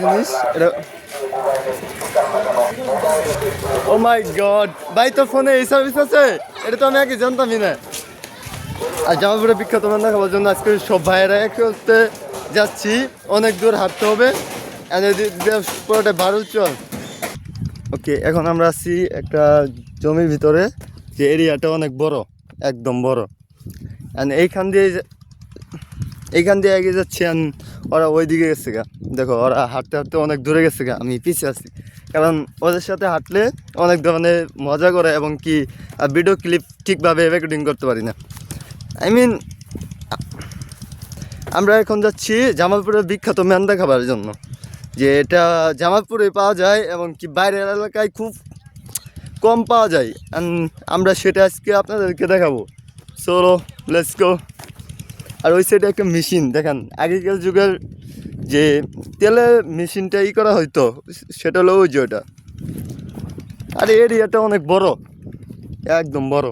জিনিস এটা। ও মাই গড ভাই, তোর ফোনে এই সার্ভিস আছে? এটা তো আমি আগে জানতামই না। আর জামালপুরে বিখ্যাত রান্না খাওয়ার জন্য আজকে সব ভাইয়েরা একসাথে যাচ্ছি। অনেক দূর হাঁটতে হবে, পুরোটা বারো চল। ওকে, এখন আমরা আছি একটা জমির ভিতরে, যে এরিয়াটা অনেক বড়, একদম বড়। এইখান দিয়ে এগিয়ে যাচ্ছি। ওরা ওই দিকে গেছে গা, দেখো ওরা হাঁটতে হাঁটতে অনেক দূরে গেছে গা, আমি পিছিয়ে আছি। কারণ ওদের সাথে হাঁটলে অনেক ধরনের মজা করে, এবং কি ভিডিও ক্লিপ ঠিকভাবে রেকর্ডিং করতে পারি না। আমরা এখন যাচ্ছি জামালপুরের বিখ্যাত ম্যান্দা খাবার জন্য, যে এটা জামালপুরে পাওয়া যায় এবং কি বাইরের এলাকায় খুব কম পাওয়া যায়। আমরা সেটা আজকে আপনাদেরকে দেখাবো। So let's go. আর ওই সাইডে একটা মেশিন দেখেন, আগেকার যুগের যে তেলের মেশিনটা করা হয়তো, সেটা হলো ওই যে ওটা। আর এরিয়াটা অনেক বড়, একদম বড়।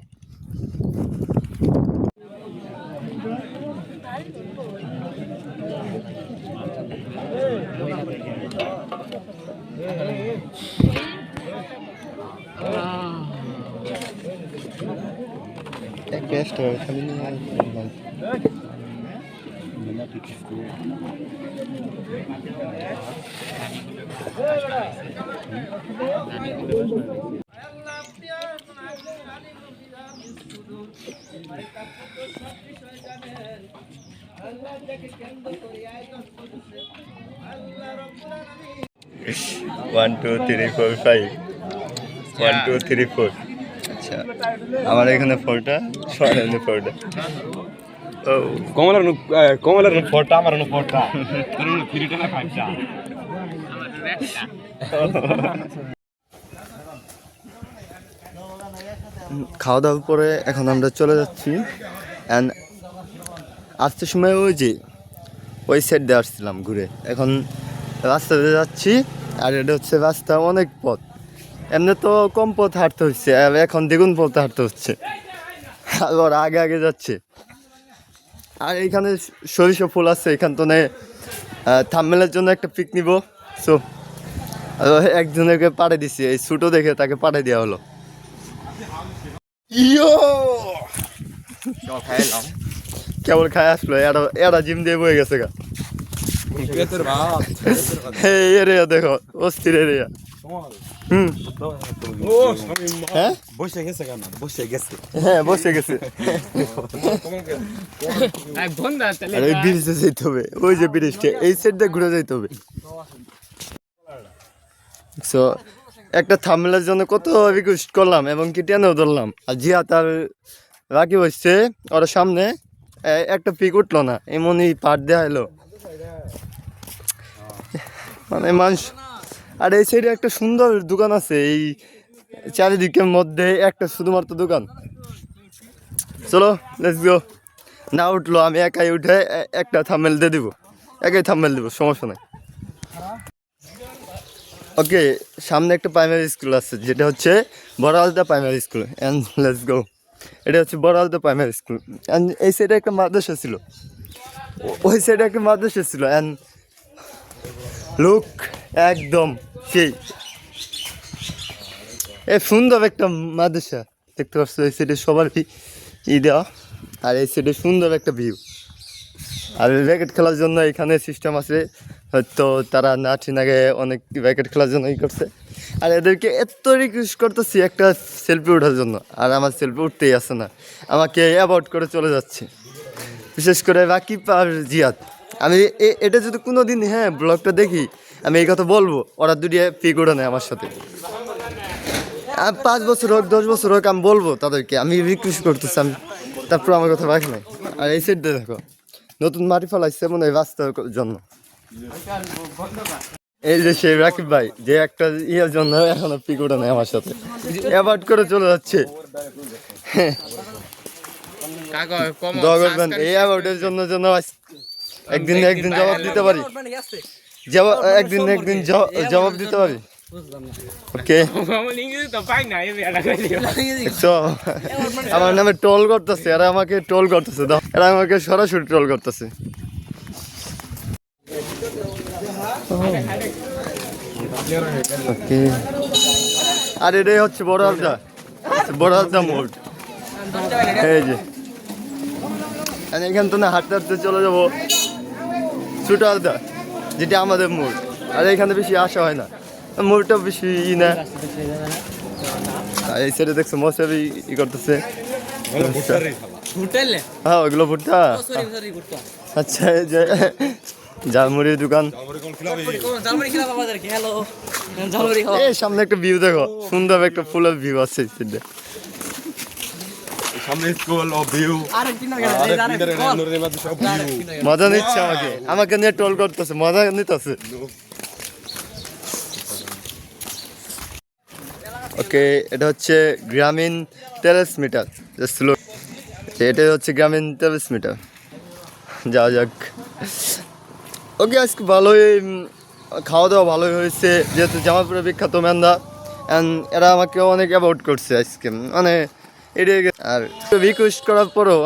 One, two, three, four, five. 1, 2, 3, 4. আচ্ছা, আমার এখানে ফোরটা, সবার এখানে ফোরটা। ও কমলার ফোরটা, আমার ফোরটা, থ্রিটা না ফাইভটা। খাওয়া দাওয়ার পরে এখন আমরা চলে যাচ্ছি। অ্যান্ড আসতে সময় ওই সাইড দিয়ে আসছিলাম ঘুরে, এখন রাস্তাতে যাচ্ছি। আর এটা হচ্ছে রাস্তা অনেক পথ, এমনি তো কম পথ হাঁটতে হচ্ছে, আর এখন দ্বিগুণ পথ হাঁটতে হচ্ছে। আর আগে আগে যাচ্ছে। আর এইখানে সরিষা ফুল আছে, এখান তো থাম্বনেলের জন্য একটা পিক নিব। সো একজনকে পাঠিয়ে দিছি, এই ছোটো দেখে তাকে পাঠিয়ে দেওয়া হলো। কেবল খাই আসলো, এরা জিম দিয়ে বয়ে গেছে গা। এরিয়া দেখো, অস্থির এরিয়া। হ্যাঁ বসে গেছে, হ্যাঁ বসে গেছে। ওই ব্রিজে যেতে হবে, ওই যে ব্রিজটা এই সাইড দিয়ে ঘুরে যেতে হবে। সো একটা থাম্বনেলের জন্য কত রিকোয়েস্ট করলাম, এবং কি টেনেও ধরলাম। আর জিহাদ আর রাকিব হচ্ছে ওর সামনে, একটা পিক উঠলো না, এমনই পাট দেওয়া এলো মানে মানুষ। আর এই সাইডে একটা সুন্দর দোকান আছে, এই চারিদিকের মধ্যে একটা শুধুমাত্র দোকান। চলো লেটস গো। না উঠলো, আমি একাই উঠে একটা থাম্বনেল দিয়ে দিব, একাই থাম্বনেল দিব, সমস্যা নাই। ওকে, সামনে একটা প্রাইমারি স্কুল আছে, যেটা হচ্ছে বড় আলতা primary school. And let's go. এটা হচ্ছে বড় আলতা প্রাইমারি স্কুল। অ্যান্ড এই সাইডে একটা মাদ্রাসা ছিল, ওই সাইডে একটা মাদ্রাসা ছিল। অ্যান্ড লুক একদম সেই সুন্দর একটা মাদ্রাসা দেখতে পাচ্ছ। এই সাইডে সবার দেওয়া, আর এই সাইডে সুন্দর একটা ভিউ। আর র্যাকেট খেলার জন্য এখানে সিস্টেম আছে, হয়তো তারা নাচিন আগে অনেক র্যাকেট খেলার জন্য করছে। আর এদেরকে এত রিকোয়েস্ট করতেছি একটা সেলফি ওঠার জন্য, আর আমার সেলফি উঠতেই আসে না, আমাকে অ্যাভয়েড করে চলে যাচ্ছে। বিশেষ করে রাকিব আর জিয়াদ। আমি এটা যদি কোনো দিন ব্লগটা দেখি, আমি এই কথা বলবো, ওরা দুটি পিক ওঠে নেয় আমার সাথে। 5 বছর হোক 10 বছর হোক, আমি বলবো তাদেরকে, আমি রিকোয়েস্ট করতেছি। আমি তারপর আমার কথা রাখি নাই। আর এই সাইডে দেখো, নতুন মাটি ফেলাইছে মনে হয় রাস্তার জন্য। এই যে সেই রাকিব ভাই, যে একটা ইয়ের জন্য এখনো পিক ওঠে নেয় আমার সাথে, অ্যাভয়েড করে চলে যাচ্ছে। এই অ্যাভয়েডের জন্য যেন একদিন জবাব দিতে পারি, একদিন জবাব দিতে পারি। ওকে, আমার নামে ট্রোল করতেছে, এরা আমাকে ট্রোল করতেছে, এরা আমাকে সরাসরি ট্রোল করতেছে। ওকে, আর এটাই হচ্ছে বড় হালদা মোড়। এই যে আর এখান তো না হাঁটতে হাঁটতে চলে যাবো ছোট হালদা, যেটা আমাদের মোড়। আর এখানে বেশি আসা হয় না, মোড়টা বেশি না। আর এই সাইডে দেখছো মশাবি করতেছে। হ্যাঁ ওইগুলো ভুট্টা। আচ্ছা এই যে ঝালমুড়ির দোকান। এই সামনে একটা ভিউ দেখো, সুন্দর একটা ফুলের ভিউ আছে এই সাইডে। সামনে স্কুল ও ভিউ মজা নিচ্ছে, আমাকে নিয়ে টোল করতেছে, মজা নিতেছে। ওকে, এটা হচ্ছে গ্রামীণ টেরেস মিটার, এটাই হচ্ছে গ্রামীণ টেরেস মিটার। যাওয়া যাক। ওকে, আজকে ভালোই খাওয়া দাওয়া ভালোই হয়েছে, যেহেতু জামালপুরে বিখ্যাত মেন্দা। অ্যান্ড এরা আমাকে অনেক অ্যাভয়েড করছে আজকে, মানে এটা। আর রিকোয়েস্ট করার পরও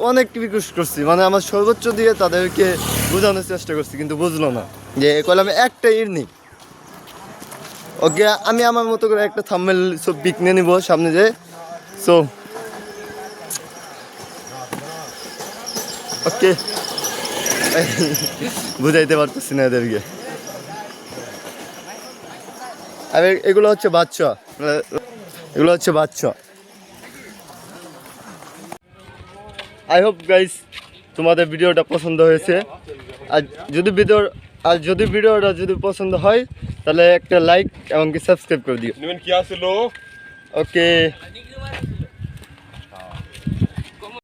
অনেক রিকোয়েস্ট করছি, মানে আমার সর্বোচ্চ দিয়ে তাদেরকে বোঝানোর চেষ্টা করছি, কিন্তু বুঝলো না। যে কলামে একটা ইরনি। ওকে, আমি আমার মতো করে একটা থাম্বনেল সব পিক নিয়ে নিব সামনে যে। সো ওকে, বুঝাইতে পারতেছি না এদেরকে। আর এগুলো হচ্ছে বাচ্চা, আই হোপ গাইস তোমাদের ভিডিওটা পছন্দ হয়েছে। আর যদি ভিডিওটা যদি পছন্দ হয় তাহলে একটা লাইক এবং কি সাবস্ক্রাইব করে দিও। কি আসলো? ওকে।